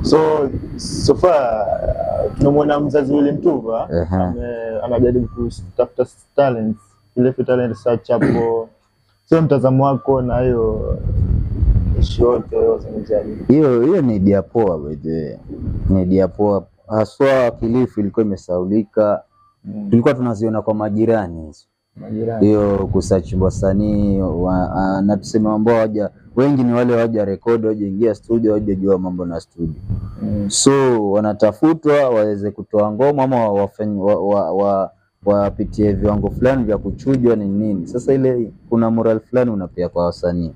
So far tunamwona mzazi Willy Mtuva anajaribu kutafuta talent, ile talent search hapo. Sio mtazamo wako na hiyo yote hiyo ni idea poa wewe, ni idea poa haswa. Kilifi ilikuwa imesaulika, tulikuwa tunaziona kwa majirani hiyo kusearch wasanii na tuseme ambao waja wengi ni wale waja record, waje ingia studio, waje jua mambo na studio. So wanatafutwa waweze kutoa ngoma ama wapitie viwango fulani vya kuchujwa ni nini. Sasa ile kuna moral fulani unapea kwa wasanii.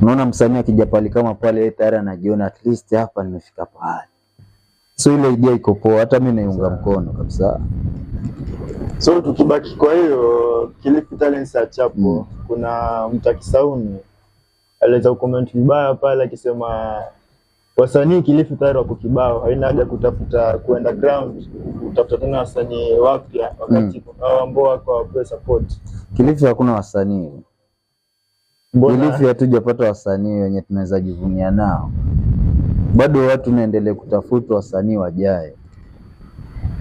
Unaona msanii akija pale kama pale tayari anajiona at least hapa nimefika pale. So ile idea iko poa, hata mimi naiunga mkono kabisa. So tukibaki kwa hiyo Kilifi talent search hapo, kuna Mtakisauni aliweza comment vibaya pale akisema wasanii Kilifi tayari wako kibao, haina haja kutafuta kuenda ground, kutafuta tena wasanii wapya wakati hao ambao wako kwa support. Kilifi hakuna wasanii. Kilifi hatujapata wasanii wenye tunaweza jivunia nao. Bado watu naendelea kutafuta wasanii wajaye.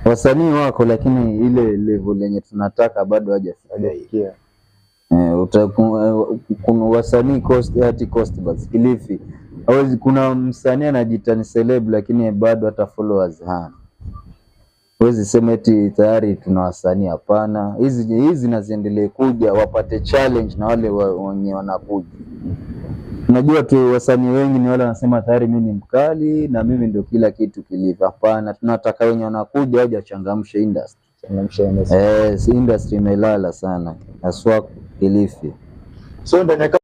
Wasanii wako lakini ile level yenye tunataka bado hajafikia. Kuna wasanii cost basi Kilifi. Hawezi, kuna msanii anajiita ni celeb lakini bado hata followers hana. Huwezi sema eti tayari tuna wasanii, hapana. Hizi naziendelee kuja wapate challenge na wale wenye wanakuja. Unajua tu wasanii wengi ni wale wanasema tayari mimi ni mkali na mimi ndio kila kitu Kilifi. Hapana, tunataka wenye wanakuja waje changamshe industry. Industry imelala sana haswa Kilifi. So ndani